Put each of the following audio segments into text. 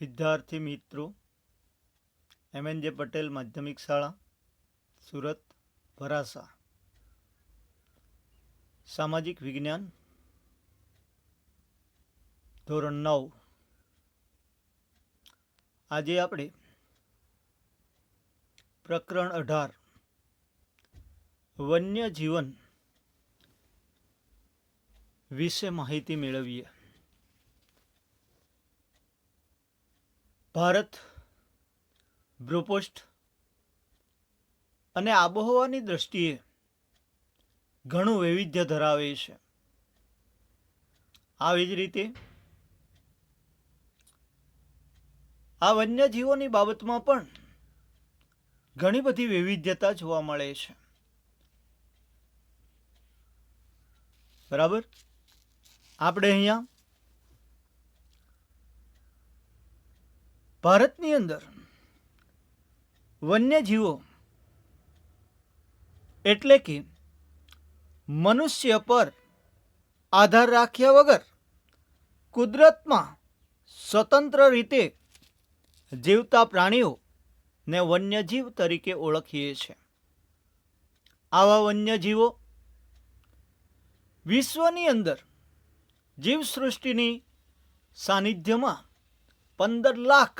विद्यार्थी मित्रों, MNJ पटेल माध्यमिक शाळा सूरत भरासा सामाजिक विज्ञान ધોરણ 9 આજે આપણે પ્રકરણ 18 વન્ય જીવન વિશે માહિતી મેળવીએ. ભારત ભૂપૃષ્ઠ અને આબોહવાની દ્રષ્ટિએ ઘણું વૈવિધ્ય ધરાવે છે. આવી જ રીતે આ વન્યજીવોની બાબતમાં પણ ઘણી બધી વૈવિધ્યતા જોવા મળે છે. બરાબર, આપણે અહીંયા ભારતની અંદર વન્યજીવો એટલે કે મનુષ્ય પર આધાર રાખ્યા વગર કુદરતમાં સ્વતંત્ર રીતે જીવતા પ્રાણીઓને વન્યજીવ તરીકે ઓળખીએ છીએ. આવા વન્યજીવો વિશ્વની અંદર જીવસૃષ્ટિની સાનિધ્યમાં 15 લાખ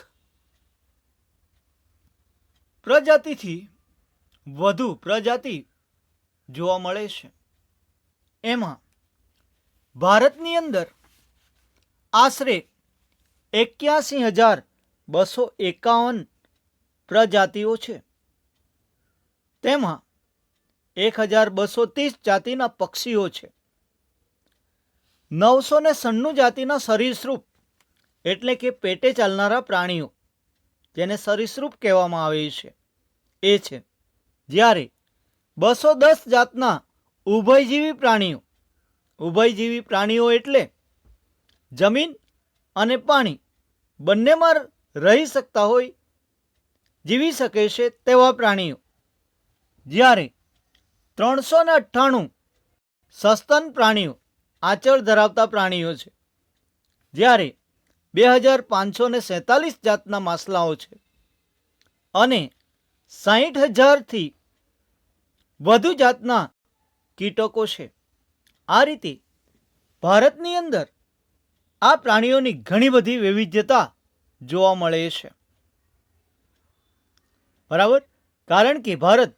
પ્રજાતિથી વધુ પ્રજાતિ જોવા મળે છે. એમાં ભારતની અંદર આશરે 81,251 પ્રજાતિઓ છે. તેમાં 1,230 જાતિના પક્ષીઓ છે. 996 જાતિના સરીસૃપ એટલે કે પેટે ચાલનારા પ્રાણીઓ, જેને સરીસૃપ કહેવામાં આવે છે, એ છે. જ્યારે 210 જાતના ઉભયજીવી પ્રાણીઓ, ઉભયજીવી પ્રાણીઓ એટલે જમીન અને પાણી બંનેમાં રહી શકતા હોય, જીવી શકે છે તેવા પ્રાણીઓ. જ્યારે 398 સસ્તન પ્રાણીઓ, આંચળ ધરાવતા પ્રાણીઓ છે. જ્યારે 2,547 જાતના માછલાઓ છે અને 60,000થી વધુ જાતના કીટકો છે. આ રીતે ભારતની અંદર આ પ્રાણીઓની ઘણી બધી વૈવિધ્યતા જોવા મળે છે. બરાબર, કારણ કે ભારત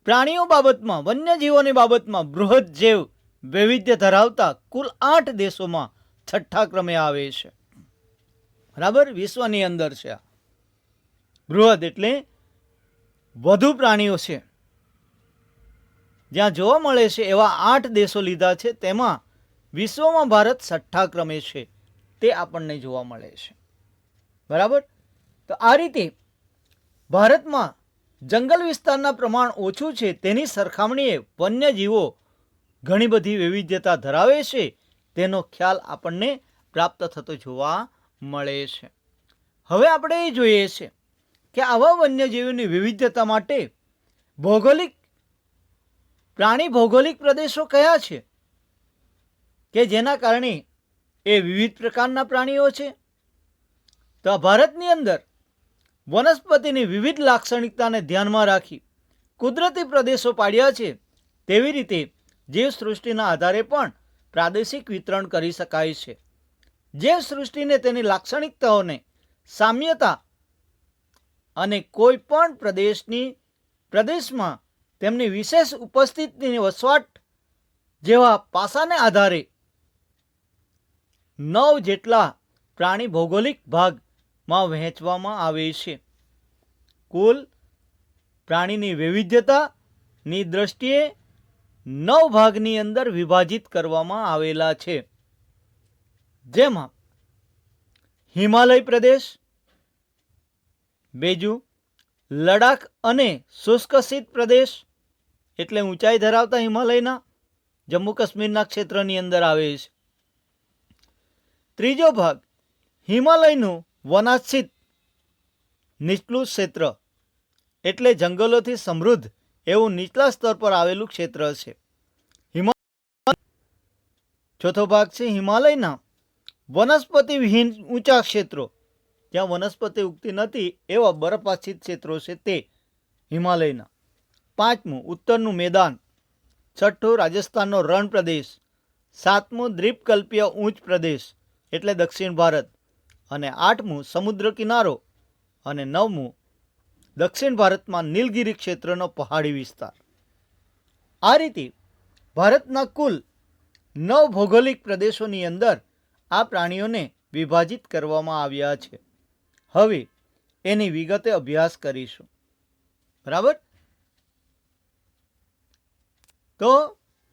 પ્રાણીઓ બાબતમાં, વન્યજીવોની બાબતમાં બૃહદ જૈવ વૈવિધ્ય ધરાવતા કુલ 8 દેશોમાં 6ઠ્ઠા ક્રમે આવે છે. બરાબર, વિશ્વની અંદર છે. બૃહદ એટલે વધુ પ્રાણીઓ છે જ્યાં જોવા મળે છે એવા 8 દેશો લીધા છે. તેમાં વિશ્વમાં ભારત 6ઠ્ઠા ક્રમે છે, તે આપણને જોવા મળે છે. બરાબર, તો આ રીતે ભારતમાં જંગલ વિસ્તારના પ્રમાણ ઓછું છે, તેની સરખામણીએ વન્યજીવો ઘણી બધી વૈવિધ્યતા ધરાવે છે, તેનો ખ્યાલ આપણને પ્રાપ્ત થતો જોવા મળે છે. હવે આપણે એ જોઈએ છે કે આવા વન્યજીવોની વિવિધ્યતા માટે પ્રાણી ભૌગોલિક પ્રદેશો કયા છે કે જેના કારણે એ વિવિધ પ્રકારના પ્રાણીઓ છે. તો આ ભારતની અંદર વનસ્પતિની વિવિધ લાક્ષણિકતાને ધ્યાનમાં રાખી કુદરતી પ્રદેશો પાડ્યા છે. તેવી રીતે જીવસૃષ્ટિના આધારે પણ પ્રાદેશિક વિતરણ કરી શકાય છે. જીવસૃષ્ટિને તેની લાક્ષણિકતાઓને સામ્યતા અને કોઈ પણ પ્રદેશમાં તેમની વિશેષ ઉપસ્થિતિની વસવાટ જેવા પાસાને આધારે 9 જેટલા પ્રાણી ભૌગોલિક ભાગમાં વહેંચવામાં આવે છે. કુલ પ્રાણીની વૈવિધ્યતાની દ્રષ્ટિએ 9 ભાગની અંદર વિભાજિત કરવામાં આવેલા છે. જેમાં હિમાલય પ્રદેશ, બીજું લડાખ અને શુષ્ક શીત પ્રદેશ એટલે ઊંચાઈ ધરાવતા હિમાલયના જમ્મુ કાશ્મીરના ક્ષેત્રની અંદર આવે છે. ત્રીજો ભાગ હિમાલયનું વનાચ્છિત નીચલું ક્ષેત્ર એટલે જંગલોથી સમૃદ્ધ એવું નીચલા સ્તર પર આવેલું ક્ષેત્ર છે. ચોથો ભાગ છે હિમાલયના વનસ્પતિ વિહીન ઊંચા ક્ષેત્રો જ્યાં વનસ્પતિ ઉગતી નથી એવા બરફાચ્છિત ક્ષેત્રો છે તે હિમાલયના. 5મું ઉત્તરનું મેદાન. 6થું રાજસ્થાનનો રણ પ્રદેશ. 7મું દ્વીપકલ્પીય ઉચ્ચ પ્રદેશ એટલે દક્ષિણ ભારત. અને 8મું સમુદ્ર કિનારો. અને 9મું દક્ષિણ ભારતમાં નીલગિરી ક્ષેત્રનો પહાડી વિસ્તાર. આ રીતે ભારતના કુલ 9 ભૌગોલિક પ્રદેશોની અંદર આ પ્રાણીઓને વિભાજિત કરવામાં આવ્યા છે. હવે એની વિગતે અભ્યાસ કરીશું. બરાબર. તો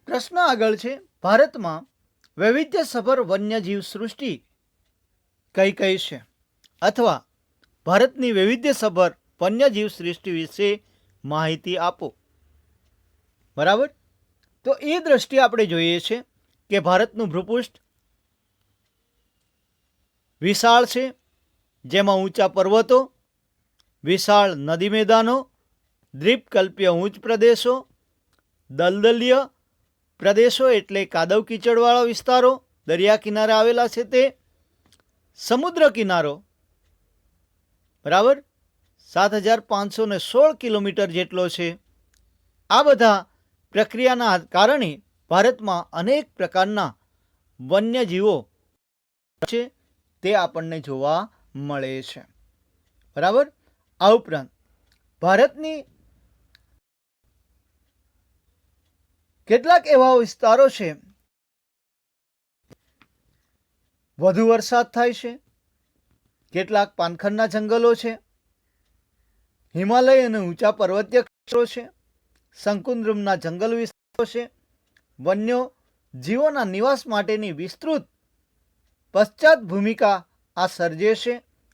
પ્રશ્ન આગળ છે, ભારતમાં વૈવિધ્યસભર વન્યજીવ સૃષ્ટિ કઈ કઈ છે, અથવા ભારતની વૈવિધ્યસભર વન્યજીવ સૃષ્ટિ વિશે માહિતી આપો. બરાબર. તો એ દ્રષ્ટિએ આપણે જોઈએ છે કે ભારતનું ભૂપૃષ્ઠ વિશાળ છે, જેમાં ઊંચા પર્વતો, વિશાળ નદી મેદાનો, દ્વીપકલ્પીય ઉચ્ચ પ્રદેશો, દલદલીય પ્રદેશો એટલે કાદવ કીચડવાળા વિસ્તારો, દરિયા કિનારે આવેલા છે તે, સમુદ્ર કિનારો, બરાબર, 7516 કિલોમીટર જેટલો છે. આ બધા પ્રક્રિયાના કારણે ભારતમાં અનેક પ્રકારના વન્યજીવો છે તે આપણને જોવા મળે છે. બરાબર. આ ઉપરાંત ભારતની કેટલાક એવા વિસ્તારો છે વધુ વરસાદ થાય છે, કેટલાક પાનખરના જંગલો છે, હિમાલય અને ઊંચા પર્વતીય ક્ષેત્રો છે, શંકુદ્રુમના જંગલ વિસ્તારો છે, વન્યો જીવોના નિવાસ માટેની વિસ્તૃત પશ્ચાત ભૂમિકા આ સર્જે છે.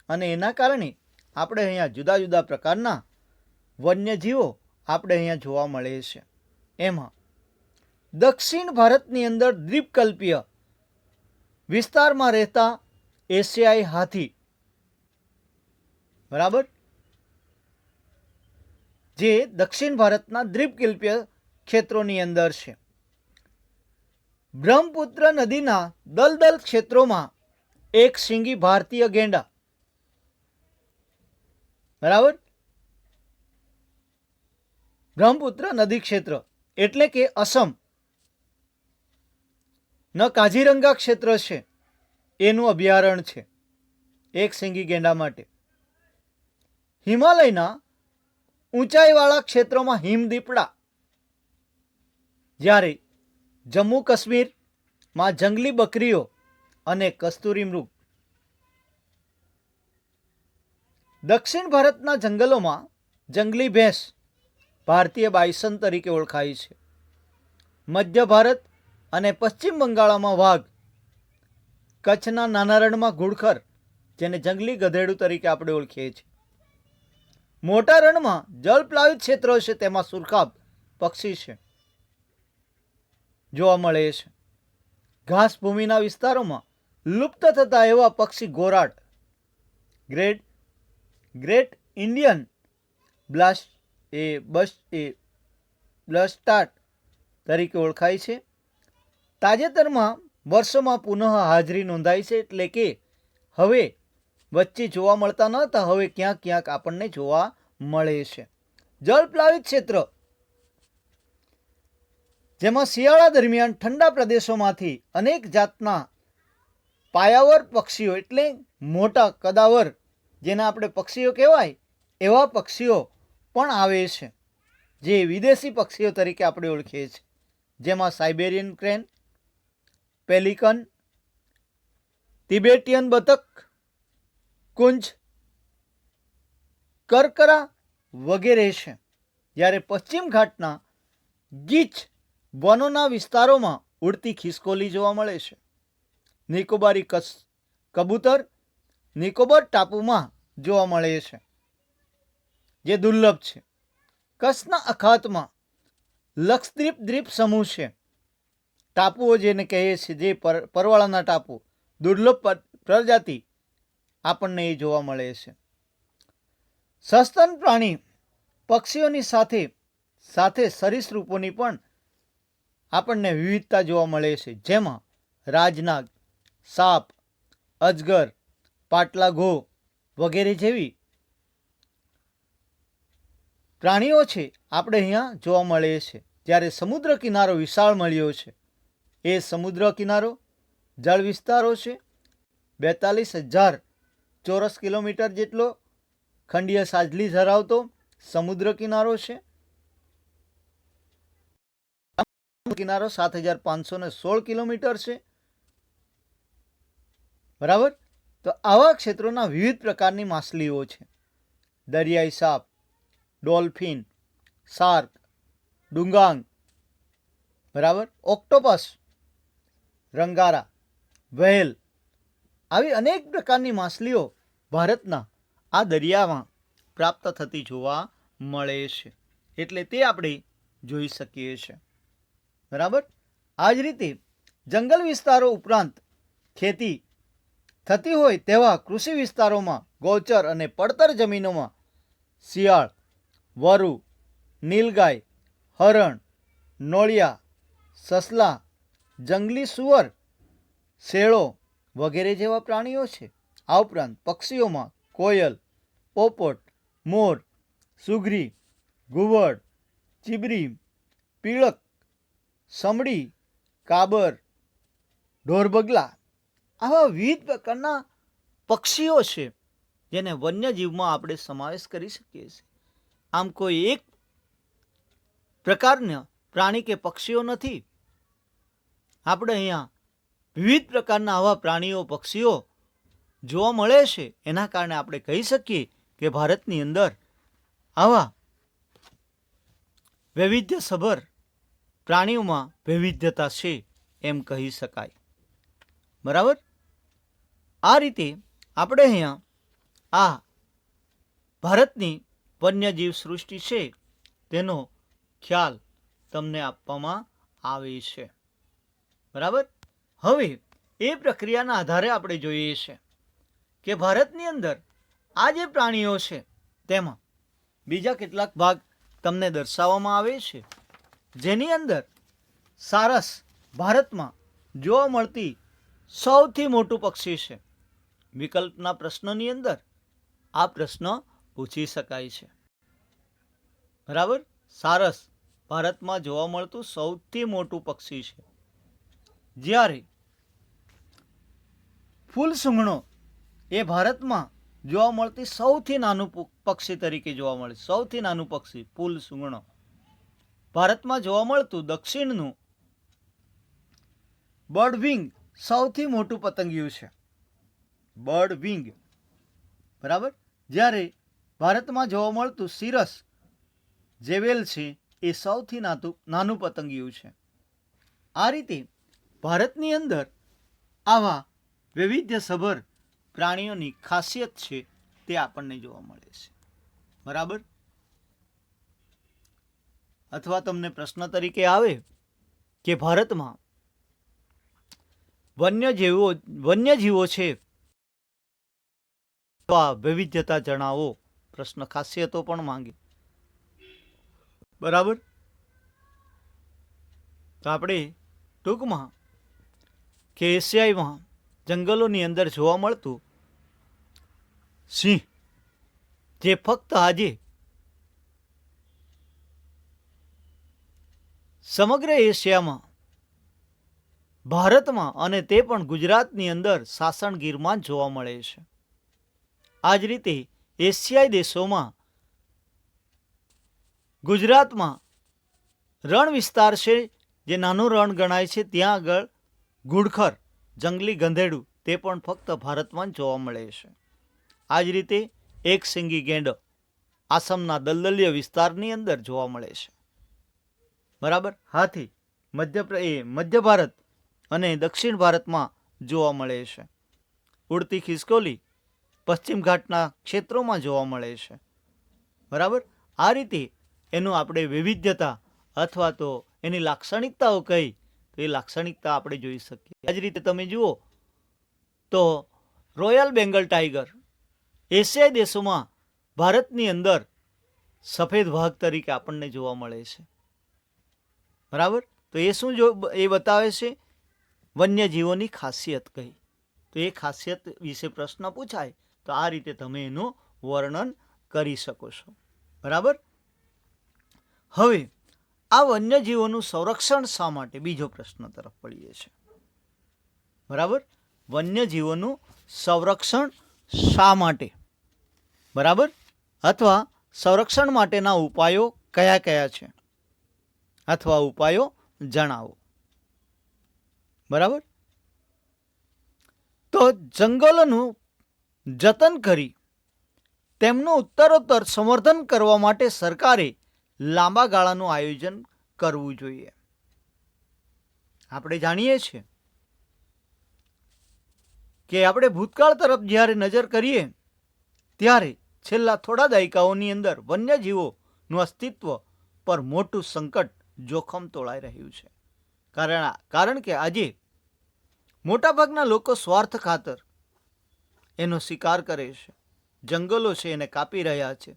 અને એના કારણે આપણે અહીંયા જુદા જુદા પ્રકારના વન્યજીવો આપણે અહીંયા જોવા મળે છે. એમાં દક્ષિણ ભારતની અંદર દ્વીપકલ્પીય વિસ્તારમાં રહેતા એશિયાઈ હાથી, બરાબર, જે દક્ષિણ ભારતના દ્વીપકલ્પીય ક્ષેત્રોની અંદર છે. બ્રહ્મપુત્ર નદીના દલદલ ક્ષેત્રોમાં એક શીંગી ભારતીય ગેંડા, બરાબર, બ્રહ્મપુત્ર નદી ક્ષેત્ર એટલે કે અસમ ન કાઝીરંગા ક્ષેત્ર છે, એનું અભયારણ્ય છે એક શીંગી ગેંડા માટે. હિમાલયના ઊંચાઈવાળા ક્ષેત્રોમાં હિમદીપડા, જ્યારે જમ્મુ કાશ્મીરમાં જંગલી બકરીઓ અને કસ્તુરી મૃગ. દક્ષિણ ભારતના જંગલોમાં જંગલી ભેંસ ભારતીય બાયસન તરીકે ઓળખાય છે. મધ્ય ભારત અને પશ્ચિમ બંગાળમાં વાઘ, કચ્છના નાના રણમાં ઘુડખર, જેને જંગલી ગધેડું તરીકે આપણે ઓળખીએ છીએ. મોટા રણમાં જળપ્લાવિત ક્ષેત્રો છે, તેમાં સુરખાબ પક્ષી છે જોવા મળે છે. ઘાસભૂમિના વિસ્તારોમાં લુપ્ત થતા એવા પક્ષી ગોરાટ, ગ્રેટ ઇન્ડિયન બ્લસ્ટાર્ટ તરીકે ઓળખાય છે. તાજેતરમાં વર્ષોમાં પુનઃ હાજરી નોંધાઈ છે, એટલે કે હવે વચ્ચે જોવા મળતા ન હતા, હવે ક્યાંક ક્યાંક આપણને જોવા મળે છે. જળપ્લાવિત ક્ષેત્ર, જેમાં શિયાળા દરમિયાન ઠંડા પ્રદેશોમાંથી અનેક જાતના પાયાવર પક્ષીઓ એટલે મોટા કદાવર, જેને આપણે પક્ષીઓ કહેવાય એવા પક્ષીઓ પણ આવે છે, જે વિદેશી પક્ષીઓ તરીકે આપણે ઓળખીએ છીએ. જેમાં સાઇબેરિયન ક્રેન, પેલિકન, તિબેટિયન બતક, કુંજ, કરકરા વગેરે છે. જ્યારે પશ્ચિમ ઘાટના ગીચ વનોના વિસ્તારોમાં ઉડતી ખિસકોલી જોવા મળે છે. નિકોબારી કબૂતર નિકોબાર ટાપુમાં જોવા મળે છે, જે દુર્લભ છે. કચ્છના અખાતમાં લક્ષદ્વીપ દ્વીપ સમૂહ છે, ટાપુઓ જેને કહીએ છીએ, જે પરવાળાના ટાપુ, દુર્લભ પ્રજાતિ આપણને એ જોવા મળે છે. સસ્તન પ્રાણી પક્ષીઓની સાથે સાથે સરીસૃપોની પણ આપણને વિવિધતા જોવા મળે છે, જેમાં રાજનાગ, સાપ, અજગર, પાટલા ઘો વગેરે જેવી પ્રાણીઓ છે આપણે અહીંયા જોવા મળે છે. જ્યારે સમુદ્ર કિનારો વિશાળ મળ્યો છે. એ સમુદ્ર કિનારો જળ વિસ્તારો છે 42,000 ચોરસ કિલોમીટર જેટલો ખંડીય સાજલી ધરાવતો સમુદ્ર કિનારો છે. કિનારો 7,516 કિલોમીટર છે. બરાબર. તો આવા ક્ષેત્રોના વિવિધ પ્રકારની માછલીઓ છે. દરિયાઈ સાપ, ડોલ્ફિન, શાર્ક, ડુંગાંગ, બરાબર, ઓક્ટોપસ, રંગારા, વ્હેલ, આવી અનેક પ્રકારની માછલીઓ ભારતના આ દરિયામાં પ્રાપ્ત થતી જોવા મળે છે. એટલે તે આપણે જોઈ શકીએ છીએ. બરાબર. આ જ રીતે જંગલ વિસ્તારો ઉપરાંત ખેતી થતી હોય તેવા કૃષિ વિસ્તારોમાં ગૌચર અને પડતર જમીનોમાં શિયાળ, વરુ, નીલગાય, હરણ, નોળિયા, સસલા, જંગલી સુવર, શેળો વગેરે જેવા પ્રાણીઓ છે. આ ઉપરાંત પક્ષીઓમાં કોયલ, પોપટ, મોર, સુઘરી, ઘુવડ, ચીબરી, પીળક, સમડી, કાબર, ઢોરબગલા, આવા વિવિધ પ્રકારના પક્ષીઓ છે જેને વન્યજીવમાં આપણે સમાવેશ કરી શકીએ છીએ. આમ કોઈ એક પ્રકારના પ્રાણી કે પક્ષીઓ નથી. આપણે અહીંયા વિવિધ પ્રકારના આવા પ્રાણીઓ પક્ષીઓ જોવા મળે છે. એના કારણે આપણે કહી શકીએ કે ભારતની અંદર આવા વૈવિધ્યસભર પ્રાણીઓમાં વૈવિધ્યતા છે એમ કહી શકાય. બરાબર. આ રીતે આપણે અહીંયા આ ભારતની વન્યજીવ સૃષ્ટિ છે તેનો ખ્યાલ તમને આપવામાં આવે છે. બરાબર. હવે એ પ્રક્રિયાના આધારે આપણે જોઈએ છે કે ભારતની અંદર આ જે પ્રાણીઓ છે તેમાં બીજા કેટલાક ભાગ તમને દર્શાવવામાં આવે છે, જેની અંદર સારસ ભારતમાં જોવા મળતી સૌથી મોટું પક્ષી છે. વિકલ્પના પ્રશ્નની અંદર આ પ્રશ્ન પૂછી શકાય છે. બરાબર. સારસ ભારતમાં જોવા મળતું સૌથી મોટું પક્ષી છે. જ્યારે ફૂલ સૂંઘણો એ ભારતમાં જોવા મળતી સૌથી નાનું પક્ષી તરીકે જોવા મળે. સૌથી નાનું પક્ષી ફૂલ સૂંઘણો ભારતમાં જોવા મળતું દક્ષિણનું બર્ડ વિંગ સૌથી મોટું પતંગિયું છે. Bird wing. બરાબર. જ્યારે ભારતમાં જોવા મળતું સિરસ જેવેલ છે એ સૌથી નાનું પતંગિયું છે. આ રીતે ભારતની અંદર આવા વૈવિધ્યસભર પ્રાણીઓની ખાસિયત છે તે આપણને જોવા મળે છે. બરાબર. અથવા તમને પ્રશ્ન તરીકે આવે કે ભારતમાં વન્યજીવો છે તો આ વૈવિધ્યતા જણાવો. પ્રશ્ન ખાસિયતો પણ માંગે. બરાબર. તો આપણે ટૂંકમાં કે એશિયામાં જંગલોની અંદર જોવા મળતું સિંહ, જે ફક્ત આજે સમગ્ર એશિયામાં, ભારતમાં અને તે પણ ગુજરાતની અંદર સાસણગીરમાં જોવા મળે છે. આ જ રીતે એશિયાઈ દેશોમાં ગુજરાતમાં રણ વિસ્તાર છે જે નાનું રણ ગણાય છે. ત્યાં આગળ ઘુડખર, જંગલી ગંધેડું, તે પણ ફક્ત ભારતમાં જ જોવા મળે છે. આ જ રીતે એક સિંગી ગેંડો આસામના દલદલીય વિસ્તારની અંદર જોવા મળે છે. બરાબર. હાથી મધ્ય ભારત અને દક્ષિણ ભારતમાં જોવા મળે છે. ઉડતી ખિસકોલી પશ્ચિમ ઘાટના ક્ષેત્રોમાં જોવા મળે છે. બરાબર. આ રીતે એનું આપણે વૈવિધ્યતા અથવા તો એની લાક્ષણિકતાઓ કહી તો એ લાક્ષણિકતા આપણે જોઈ શકીએ. આ જ રીતે તમે જુઓ તો રોયલ બેંગલ ટાઈગર એશિયાઈ દેશોમાં ભારતની અંદર સફેદ વાઘ તરીકે આપણને જોવા મળે છે. બરાબર. તો એ શું એ બતાવે છે? વન્યજીવોની ખાસિયત કહી. તો એ ખાસિયત વિશે પ્રશ્ન પૂછાય તો આ રીતે તમે એનું વર્ણન કરી શકો છો. બરાબર. હવે આ વન્યજીવોનું સંરક્ષણ શા માટે, બીજો પ્રશ્ન તરફ વળીએ છીએ. બરાબર. વન્યજીવોનું સંરક્ષણ શા માટે, બરાબર, અથવા સંરક્ષણ માટેના ઉપાયો કયા કયા છે, અથવા ઉપાયો જણાવો. બરાબર. તો જંગલોનું જતન કરી તેમનું ઉત્તરોત્તર સંવર્ધન કરવા માટે સરકારે લાંબા ગાળાનું આયોજન કરવું જોઈએ. આપણે જાણીએ છીએ કે આપણે ભૂતકાળ તરફ જ્યારે નજર કરીએ ત્યારે છેલ્લા થોડા દાયકાઓની અંદર વન્યજીવોનું અસ્તિત્વ પર મોટું સંકટ, જોખમ તોળાઈ રહ્યું છે. કારણ કે આજે મોટાભાગના લોકો સ્વાર્થ ખાતર એનો શિકાર કરે છે. જંગલો છે એને કાપી રહ્યા છે.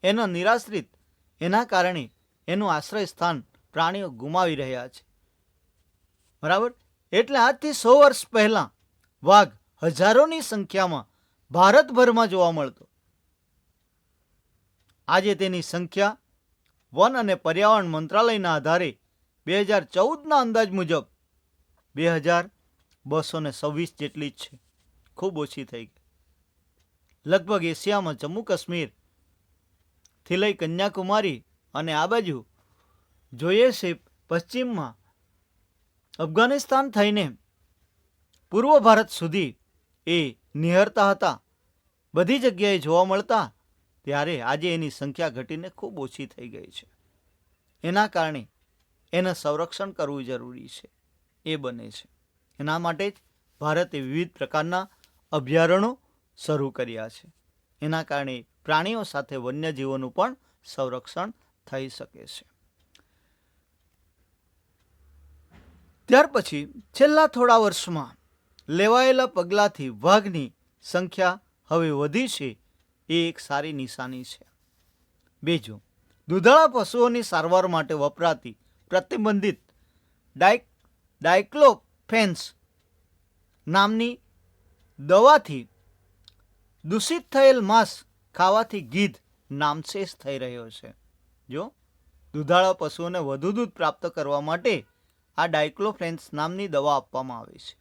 એનો નિરાશ્રિત, એના કારણે એનું આશ્રય સ્થાન પ્રાણીઓ ગુમાવી રહ્યા છે. બરાબર. એટલે આજથી 100 વર્ષ પહેલા વાઘ હજારોની સંખ્યામાં ભારતભરમાં જોવા મળતો. આજે તેની સંખ્યા વન અને પર્યાવરણ મંત્રાલયના આધારે 2014ના અંદાજ મુજબ 2226 જેટલી જ છે. ખૂબ ઓછી થઈ ગઈ. લગભગ એશિયામાં જમ્મુ કાશ્મીરથી લઈ કન્યાકુમારી અને આ બાજુ જોઈએ છે પશ્ચિમમાં અફઘાનિસ્તાન થઈને પૂર્વ ભારત સુધી એ નિહરતા હતા, બધી જગ્યાએ જોવા મળતા. ત્યારે આજે એની સંખ્યા ઘટીને ખૂબ ઓછી થઈ ગઈ છે. એના કારણે એને સંરક્ષણ કરવું જરૂરી છે, એ બને છે. એના માટે જ ભારતે વિવિધ પ્રકારના અભયારણ્યો શરૂ કર્યા છે. એના કારણે પ્રાણીઓ સાથે વન્યજીવોનું પણ સંરક્ષણ થઈ શકે છે. ત્યાર પછી છેલ્લા થોડા વર્ષમાં લેવાયેલા પગલાંથી વાઘની સંખ્યા હવે વધી છે, એ એક સારી નિશાની છે. બીજું, દુધાળા પશુઓની સારવાર માટે વપરાતી પ્રતિબંધિત ડાયક્લોફેન્સ નામની દવાથી દૂષિત થયેલ માંસ ખાવાથી ગીધ નામશેષ થઈ રહ્યો છે. જો દુધાળા પશુઓને વધુ દૂધ પ્રાપ્ત કરવા માટે આ ડાયક્લોફેન્સ નામની દવા આપવામાં આવે છે.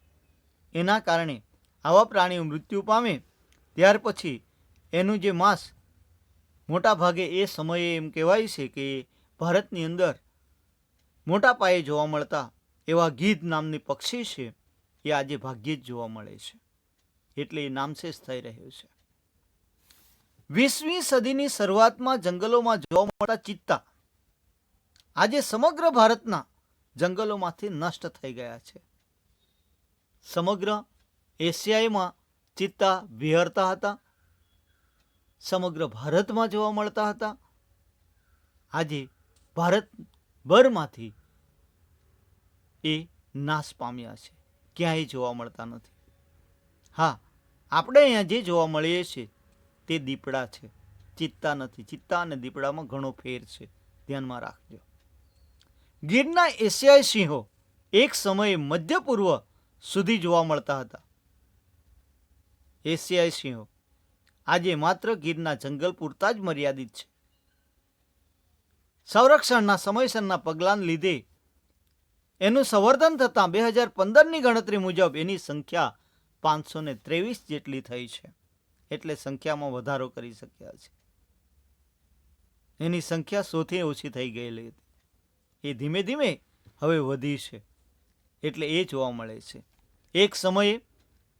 એના કારણે આવા પ્રાણીઓ મૃત્યુ પામે ત્યાર પછી એનું જે માંસ મોટા ભાગે એ સમયે એમ કહેવાય છે કે ભારતની અંદર મોટા પાયે જોવા મળતા એવા ગીધ નામની પક્ષી છે એ આજે ભાગ્યે જ જોવા મળે છે. એટલે એ નામશેષ થઈ રહ્યો છે. 20મી સદીની શરૂઆતમાં જંગલોમાં જોવા મળતા ચિત્તા આજે સમગ્ર ભારતના જંગલોમાંથી નષ્ટ થઈ ગયા છે. સમગ્ર એશિયામાં ચિત્તા વિહરતા હતા, સમગ્ર ભારતમાં જોવા મળતા હતા. આજે ભારતભરમાંથી એ નાશ પામ્યા છે, ક્યાંય જોવા મળતા નથી. હા, આપણે અહીંયા જે જોવા મળીએ છીએ તે દીપડા છે, ચિત્તા નથી. ચિત્તા અને દીપડામાં ઘણો ફેર છે, ધ્યાનમાં રાખજો. ગીરના એશિયાઈ સિંહો એક સમયે મધ્ય પૂર્વ સુધી જોવા મળતા હતા. એશિયાઈ સિંહો આજે માત્ર ગીરના જંગલ પૂરતા જ મર્યાદિત છે. સંરક્ષણના સમયસરના પગલાંને લીધે એનું સંવર્ધન થતાં 2015ની ગણતરી મુજબ એની સંખ્યા 523 જેટલી થઈ છે. એટલે સંખ્યામાં વધારો કરી શક્યા છે. એની સંખ્યા 100થી ઓછી થઈ ગયેલી હતી, એ ધીમે ધીમે હવે વધી છે. એટલે એ જોવા મળે છે. એક સમયે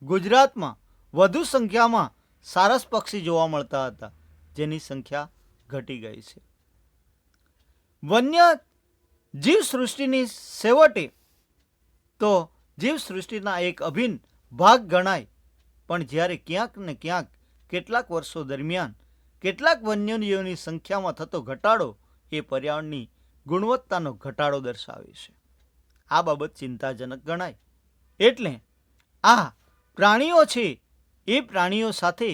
ગુજરાતમાં વધુ સંખ્યામાં સારસ પક્ષી જોવા મળતા હતા, જેની સંખ્યા ઘટી ગઈ છે. વન્ય જીવસૃષ્ટિની છેવટે તો જીવસૃષ્ટિના એક અભિન્ન ભાગ ગણાય, પણ જ્યારે ક્યાંક ને ક્યાંક કેટલાક વર્ષો દરમિયાન કેટલાક વન્યજીવોની સંખ્યામાં થતો ઘટાડો એ પર્યાવરણની ગુણવત્તાનો ઘટાડો દર્શાવે છે. આ બાબત ચિંતાજનક ગણાય. એટલે આ પ્રાણીઓ છે એ પ્રાણીઓ સાથે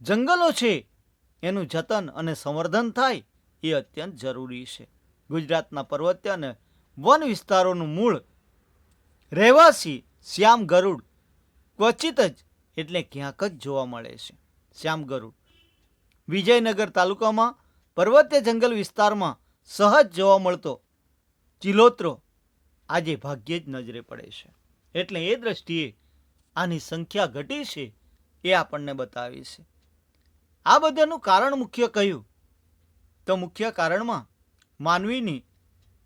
જંગલો છે એનું જતન અને સંવર્ધન થાય એ અત્યંત જરૂરી છે. ગુજરાતના પર્વત્ય અને વન વિસ્તારોનું મૂળ રહેવાસી શ્યામ ગરુડ ક્વચિત જ એટલે ક્યાંક જ જોવા મળે છે શ્યામ ગરુડ. વિજયનગર તાલુકામાં પર્વતીય જંગલ વિસ્તારમાં સહજ જોવા મળતો ચિલોત્રો આજે ભાગ્યે જ નજરે પડે છે. એટલે એ દ્રષ્ટિએ આની સંખ્યા ઘટી છે એ આપણને બતાવી છે. આ બધાનું કારણ મુખ્ય કયું? તો મુખ્ય કારણમાં માનવીની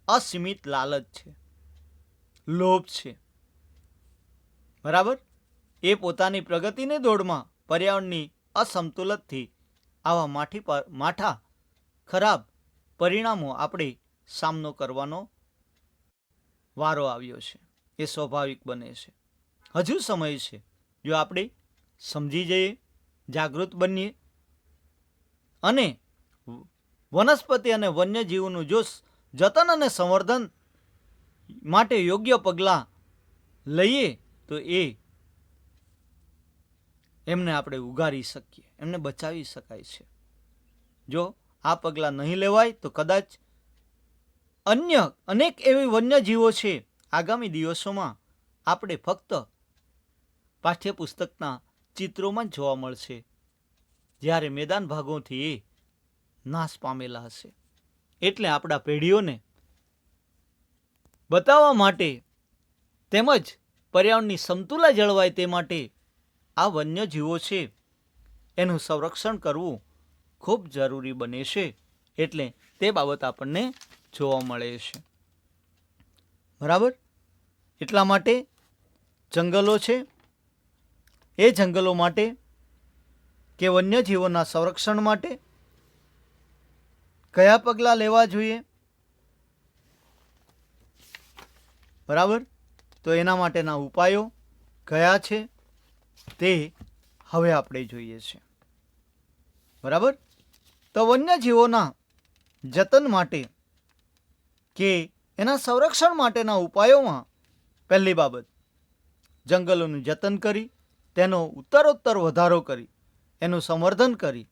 અસીમિત લાલચ છે, લોભ છે. બરાબર? એ પોતાની પ્રગતિની દોડમાં પર્યાવરણની અસમતુલનથી આવા માઠા ખરાબ પરિણામો આપણે સામનો કરવાનો વારો આવ્યો છે. એ સ્વાભાવિક બને છે. હજુ સમય છે. જો આપણે સમજી જઈએ, જાગૃત બનીએ અને વનસ્પતિ અને વન્યજીવોનું જો જતન અને સંવર્ધન માટે યોગ્ય પગલાં લઈએ તો એમને આપણે ઉગારી શકીએ, એમને બચાવી શકાય છે. જો આ પગલાં નહીં લેવાય તો કદાચ અન્ય અનેક એવી વન્યજીવો છે આગામી દિવસોમાં આપણે ફક્ત પાઠ્યપુસ્તકના ચિત્રોમાં જ જોવા મળશે, જ્યારે મેદાન ભાગોથી એ નાશ પામેલા હશે. એટલે આપણા પેઢીઓને બતાવવા માટે તેમજ પર્યાવરણની સમતુલા જળવાય તે માટે આ વન્યજીવો છે એનું સંરક્ષણ કરવું ખૂબ જરૂરી બને છે. એટલે તે બાબત આપણને જોવા મળે છે. બરાબર? એટલા માટે જંગલો છે, એ જંગલો માટે કે વન્યજીવોના સંરક્ષણ માટે કયા પગલાં લેવા જોઈએ? બરાબર? તો એના માટેના ઉપાયો કયા છે તે હવે આપણે જોઈએ છે. બરાબર? તો વન્યજીવોના જતન માટે કે એના સંરક્ષણ માટેના ઉપાયોમાં પહેલી બાબત, જંગલોનું જતન કરી તેનો ઉત્તરોત્તર વધારો કરી એનું સંવર્ધન કરી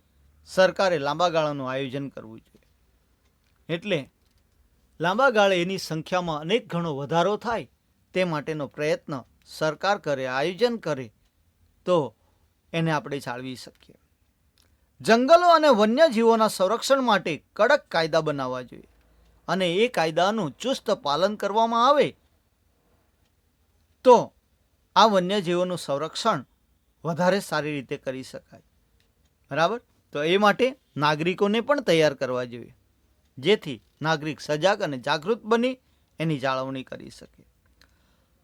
સરકારે લાંબા ગાળાનું આયોજન કરવું જોઈએ. એટલે લાંબા ગાળે એની સંખ્યામાં અનેક ગણો વધારો થાય તે માટેનો પ્રયત્ન સરકાર કરે, આયોજન કરે તો એને આપણે જાળવી શકીએ. જંગલો અને વન્યજીવોના સંરક્ષણ માટે કડક કાયદા બનાવવા જોઈએ અને એ કાયદાનું ચુસ્ત પાલન કરવામાં આવે તો આ વન્યજીવોનું સંરક્ષણ વધારે સારી રીતે કરી શકાય. બરાબર? તો એ માટે નાગરિકોને પણ તૈયાર કરવા જોઈએ, જેથી નાગરિક સજાગ અને જાગૃત બની એની જાળવણી કરી શકે.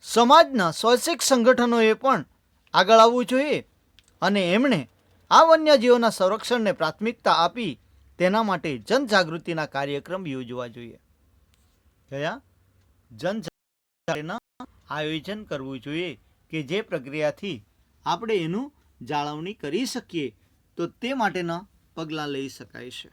સમાજના સ્વૈચ્છિક સંગઠનોએ પણ આગળ આવવું જોઈએ અને એમણે આ વન્યજીવોના સંરક્ષણને પ્રાથમિકતા આપી તેના માટે જનજાગૃતિના કાર્યક્રમ યોજવા જોઈએ. કયા? જનજાગૃતિના આયોજન કરવું જોઈએ કે જે પ્રક્રિયાથી આપણે એનું જાળવણી કરી શકીએ, તો તે માટેના પગલાં લઈ શકાય છે.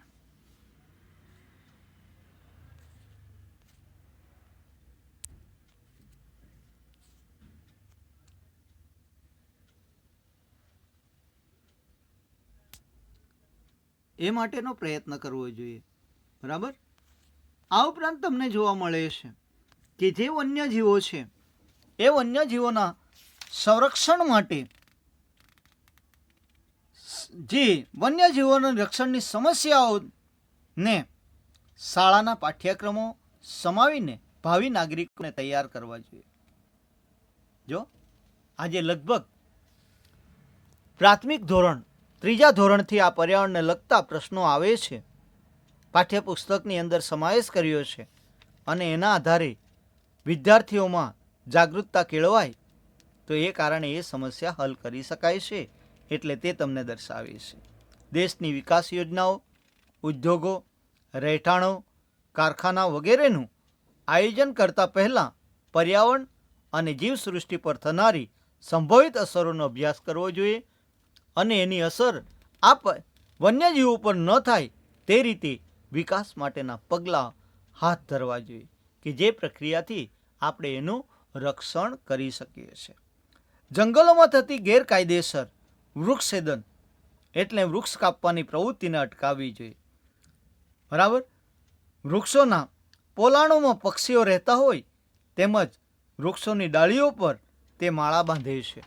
એ માટેનો પ્રયત્ન કરવો જોઈએ. બરાબર? આ ઉપરાંત તમને જોવા મળે છે કે જે વન્યજીવો છે એ વન્યજીવોના સંરક્ષણ માટે જે વન્યજીવોના રક્ષણની સમસ્યાઓને શાળાના પાઠ્યક્રમો સમાવીને ભાવિ નાગરિકોને તૈયાર કરવા જોઈએ. જો આજે લગભગ પ્રાથમિક ધોરણ, ત્રીજા ધોરણથી આ પર્યાવરણને લગતા પ્રશ્નો આવે છે, પાઠ્યપુસ્તકની અંદર સમાવેશ કર્યો છે અને એના આધારે વિદ્યાર્થીઓમાં જાગૃતતા કેળવાય તો એ કારણે એ સમસ્યા હલ કરી શકાય છે. એટલે તે તમને દર્શાવે છે. દેશની વિકાસ યોજનાઓ, ઉદ્યોગો, રહેઠાણો, કારખાના વગેરેનું આયોજન કરતાં પહેલાં પર્યાવરણ અને જીવસૃષ્ટિ પર થનારી સંભવિત અસરોનો અભ્યાસ કરવો જોઈએ અને એની અસર વન્યજીવો પર ન થાય તે રીતે વિકાસ માટેના પગલાં હાથ ધરવા જોઈએ કે જે પ્રક્રિયાથી આપણે એનું રક્ષણ કરી શકીએ છીએ. જંગલોમાં થતી ગેરકાયદેસર વૃક્ષછેદન એટલે વૃક્ષ કાપવાની પ્રવૃત્તિને અટકાવવી જોઈએ. બરાબર? વૃક્ષોના પોલાણોમાં પક્ષીઓ રહેતા હોય તેમજ વૃક્ષોની ડાળીઓ પર તે માળા બાંધે છે.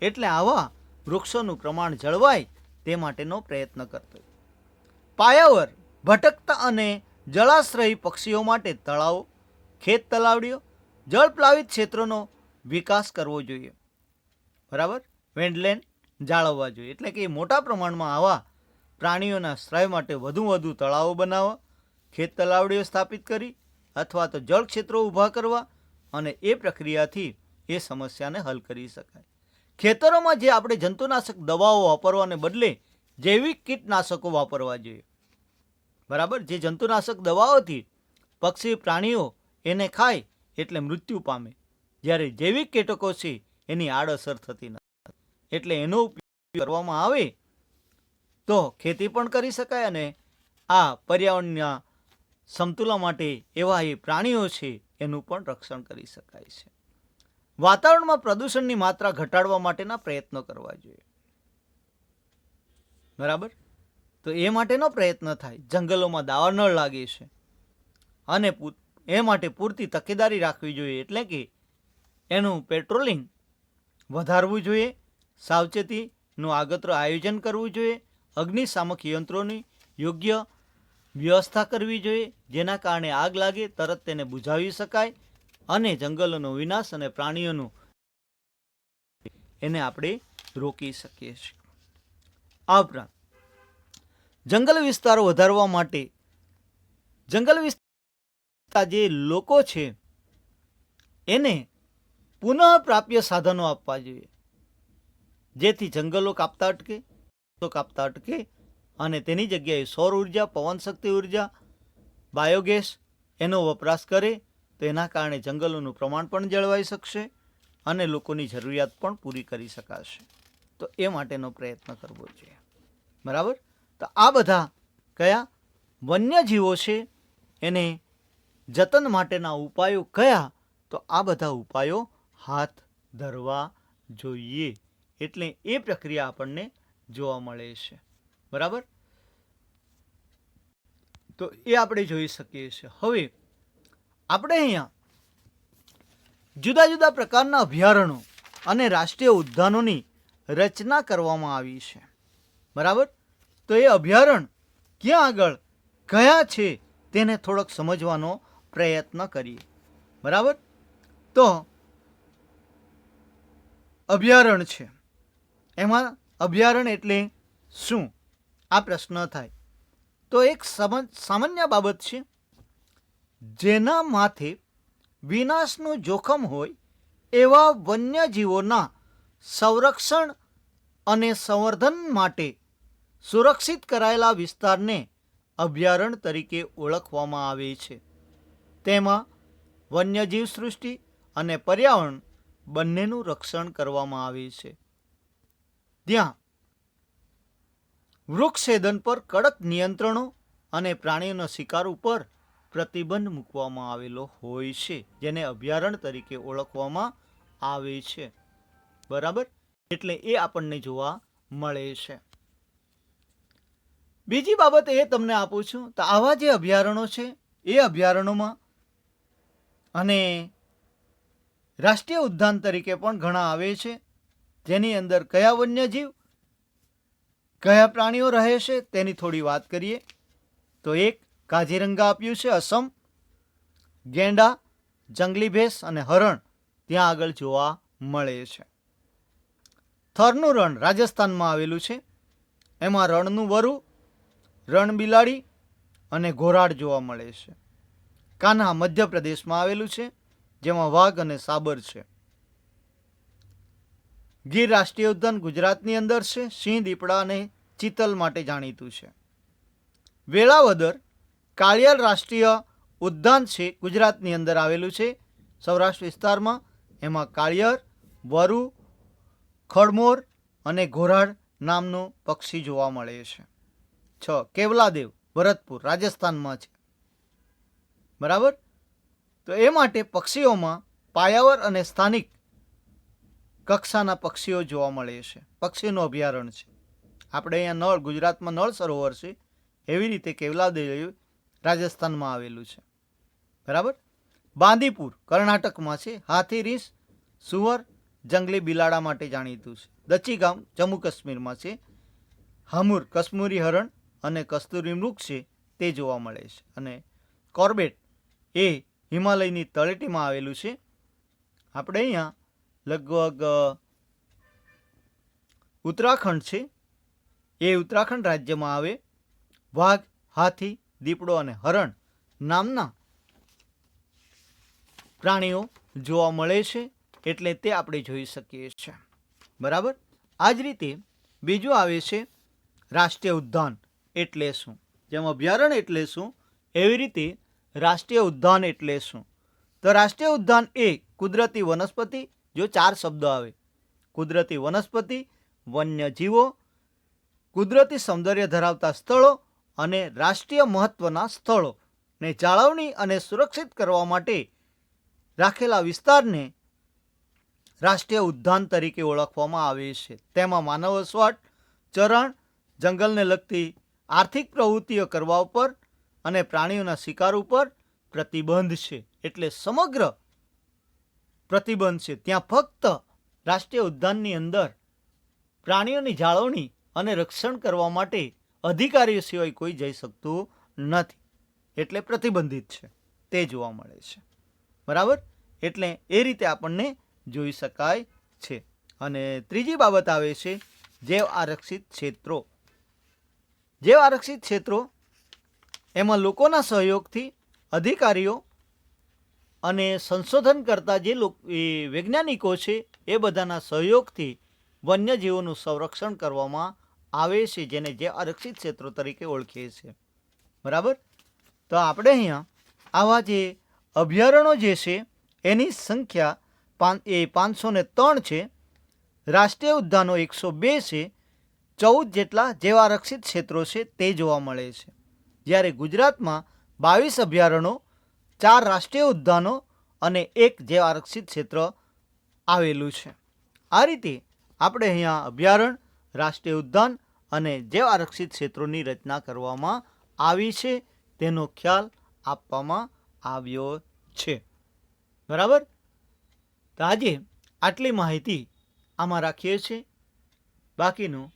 એટલે આવા વૃક્ષોનું પ્રમાણ જળવાય તે માટેનો પ્રયત્ન કરતો. પાયાવર ભટકતા અને જળાશ્રયી પક્ષીઓ માટે તળાવો, ખેત તલાવડીઓ, જળપ્લાવિત ક્ષેત્રોનો વિકાસ કરવો જોઈએ. બરાબર, વેન્ડલેન્ડ જાળવવા જોઈએ. એટલે કે મોટા પ્રમાણમાં આવા પ્રાણીઓના આશ્રય માટે વધુ તળાવો બનાવવા, ખેત તલાવડીઓ સ્થાપિત કરી અથવા તો જળ ક્ષેત્રો ઊભા કરવા, અને એ પ્રક્રિયાથી એ સમસ્યાને હલ કરી શકાય. ખેતરોમાં જે આપણે જંતુનાશક દવાઓ વાપરવાને બદલે જૈવિક કીટનાશકો વાપરવા જોઈએ. બરાબર, જે જંતુનાશક દવાઓથી પક્ષી પ્રાણીઓ એને ખાય એટલે મૃત્યુ પામે, જ્યારે જૈવિક કીટકો છે એની આડઅસર થતી નથી. એટલે એનો ઉપયોગ કરવામાં આવે તો ખેતી પણ કરી શકાય અને આ પર્યાવરણના સમતુલા માટે એવા એ પ્રાણીઓ છે એનું પણ રક્ષણ કરી શકાય છે. વાતાવરણમાં પ્રદૂષણની માત્રા ઘટાડવા માટેના પ્રયત્નો કરવા જોઈએ. બરાબર, તો એ માટેનો પ્રયત્ન થાય. જંગલોમાં દાવા ન લાગે છે અને એ માટે પૂરતી તકેદારી રાખવી જોઈએ. એટલે કે એનું પેટ્રોલિંગ વધારવું જોઈએ, સાવચેતીનું આગત્ર આયોજન કરવું જોઈએ, અગ્નિશામક યંત્રોની યોગ્ય વ્યવસ્થા કરવી જોઈએ, જેના કારણે આગ લાગે તરત તેને બુઝાવી શકાય અને જંગલોનો વિનાશ અને પ્રાણીઓનું એને આપણે રોકી શકીએ છીએ. આ ઉપરાંત જંગલ વિસ્તારો વધારવા માટે જંગલ વિસ્તાર જે લોકો છે એને પુનઃ પ્રાપ્ય સાધનો આપવા જોઈએ, જેથી જંગલો કાપતા અટકે અને તેની જગ્યાએ સૌર ઉર્જા, પવન શક્તિ ઉર્જા, બાયોગેસ એનો વપરાશ કરે તો એના કારણે જંગલોનું પ્રમાણ પણ જળવાઈ શકશે અને લોકોની જરૂરિયાત પણ પૂરી કરી શકાશે. તો એ માટેનો પ્રયત્ન કરવો જોઈએ. બરાબર, તો આ બધા કયા વન્યજીવો છે એને જતન માટેના ઉપાયો કયા, તો આ બધા ઉપાયો હાથ ધરવા જોઈએ. એટલે એ પ્રક્રિયા આપણને જોવા મળે છે. બરાબર, તો એ આપણે જોઈ શકીએ છીએ. હવે આપણે અહીંયા જુદા જુદા પ્રકારના અભયારણ્યો અને રાષ્ટ્રીય ઉદ્યાનોની રચના કરવામાં આવી છે. બરાબર, તો એ અભયારણ્ય ક્યાં આગળ કયા છે તેને થોડોક સમજવાનો પ્રયત્ન કરીએ. બરાબર, તો અભયારણ્ય છે, એમાં અભયારણ્ય એટલે શું આ પ્રશ્ન થાય તો એક સામાન્ય બાબત છે જેના માથે વિનાશનું જોખમ હોય એવા વન્યજીવોના સંરક્ષણ અને સંવર્ધન માટે સુરક્ષિત કરાયેલા વિસ્તારને અભયારણ્ય તરીકે ઓળખવામાં આવે છે. તેમાં વન્યજીવ સૃષ્ટિ અને પર્યાવરણ બંનેનું રક્ષણ કરવામાં આવે છે. ત્યાં વૃક્ષછેદન પર કડક નિયંત્રણો અને પ્રાણીઓનો શિકાર ઉપર પ્રતિબંધ મૂકવામાં આવેલો હોય છે, જેને અભયારણ્ય તરીકે ઓળખવામાં આવે છે. બરાબર, એટલે એ આપણને જોવા મળે છે. બીજી બાબત એ તમને આપું છું, તો આવા જે અભયારણ્યો છે એ અભયારણ્યોમાં અને રાષ્ટ્રીય ઉદ્યાન તરીકે પણ ઘણા આવે છે, જેની અંદર કયા વન્યજીવ કયા પ્રાણીઓ રહે છે તેની થોડી વાત કરીએ. તો એક કાઝીરંગા આપ્યું છે, અસમ, ગેંડા, જંગલી ભેંસ અને હરણ ત્યાં આગળ જોવા મળે છે. થરનું રણ રાજસ્થાનમાં આવેલું છે, એમાં રણનું વરુ, રણ બિલાડી અને ઘોરાડ જોવા મળે છે. કાન્હા મધ્યપ્રદેશમાં આવેલું છે, જેમાં વાઘ અને સાબર છે. ગીર રાષ્ટ્રીય ઉદ્યાન ગુજરાતની અંદર છે, સિંહ, દીપડા અને ચિતલ માટે જાણીતું છે. વેળાવદર કાળિયાર રાષ્ટ્રીય ઉદ્યાન છે, ગુજરાતની અંદર આવેલું છે, સૌરાષ્ટ્ર વિસ્તારમાં. એમાં કાળિયાર, વરુ, ખડમોર અને ઘોરાડ નામનું પક્ષી જોવા મળે છે. 6 કેવલાદેવ ભરતપુર રાજસ્થાનમાં છે. બરાબર, તો એ માટે પક્ષીઓમાં પાયાવર અને સ્થાનિક કક્ષાના પક્ષીઓ જોવા મળે છે. પક્ષીનું અભયારણ્ય છે. આપણે અહીંયા ગુજરાતમાં નળ સરોવર છે, એવી રીતે કેવલાદેવ રાજસ્થાનમાં આવેલું છે. બરાબર, બાંદીપુર કર્ણાટકમાં છે. હાથી, રીંછ, સુવર, જંગલી બિલાડા માટે જાણીતું છે. દચીગામ જમ્મુ કાશ્મીરમાં છે. હામુર કશ્મીરી હરણ અને કસ્તુરી મૃગ છે તે જોવા મળે છે. અને કોર્બેટ એ હિમાલયની તળેટીમાં આવેલું છે. આપણે અહીંયા લગભગ ઉત્તરાખંડ છે, એ ઉત્તરાખંડ રાજ્યમાં આવે. વાઘ, હાથી, દીપડો અને હરણ નામના પ્રાણીઓ જોવા મળે છે, એટલે તે આપણે જોઈ શકીએ છીએ. બરાબર. આ જ રીતે બીજું આવે છે રાષ્ટ્રીય ઉદ્યાન એટલે શું. જેમ અભયારણ્ય એટલે શું, એવી રીતે રાષ્ટ્રીય ઉદ્યાન એટલે શું. તો રાષ્ટ્રીય ઉદ્યાન એ કુદરતી વનસ્પતિ, જો 4 શબ્દો આવે: કુદરતી વનસ્પતિ, વન્યજીવો, કુદરતી સૌંદર્ય ધરાવતા સ્થળો અને રાષ્ટ્રીય મહત્વના સ્થળો ને જાળવણી અને સુરક્ષિત કરવા માટે રાખેલા વિસ્તારને રાષ્ટ્રીય ઉદ્યાન તરીકે ઓળખવામાં આવે છે. તેમાં માનવ વસવાટ, ચરણ, જંગલને લગતી આર્થિક પ્રવૃત્તિઓ કરવા ઉપર અને પ્રાણીઓના શિકાર ઉપર પ્રતિબંધ છે. એટલે સમગ્ર પ્રતિબંધ છે. ત્યાં ફક્ત રાષ્ટ્રીય ઉદ્યાનની અંદર પ્રાણીઓની જાળવણી અને રક્ષણ કરવા માટે અધિકારીઓ સિવાય કોઈ જઈ શકતું નથી. એટલે પ્રતિબંધિત છે, તે જોવા મળે છે. બરાબર. એટલે એ રીતે આપણને જોઈ શકાય છે. અને ત્રીજી બાબત આવે છે જૈવ આરક્ષિત ક્ષેત્રો. જૈવ આરક્ષિત ક્ષેત્રો એમાં લોકોના સહયોગથી અધિકારીઓ અને સંશોધન કરતા જે વૈજ્ઞાનિકો છે એ બધાના સહયોગથી વન્યજીવોનું સંરક્ષણ કરવામાં આવે છે, જેને જૈવ આરક્ષિત ક્ષેત્રો તરીકે ઓળખીએ છીએ. બરાબર. તો આપણે અહીંયા આવા જે અભયારણ્યો જે છે એની સંખ્યા 503 છે. રાષ્ટ્રીય ઉદ્યાનો 102 છે. 14 જેટલા જૈવ આરક્ષિત ક્ષેત્રો છે તે જોવા મળે છે. જ્યારે ગુજરાતમાં 22 અભયારણ્યો, 4 રાષ્ટ્રીય ઉદ્યાનો અને 1 જૈવ આરક્ષિત ક્ષેત્ર આવેલું છે. આ રીતે આપણે અહીંયા અભયારણ્ય, રાષ્ટ્રીય ઉદ્યાન અને જૈવ આરક્ષિત ક્ષેત્રોની રચના કરવામાં આવી છે, તેનો ખ્યાલ આપવામાં આવ્યો છે. બરાબર. તો આજે આટલી માહિતી આમાં રાખીએ છીએ. બાકીનું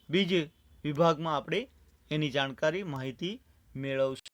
બીજે વિભાગમાં આપણે એની જાણકારી, માહિતી મેળવશું.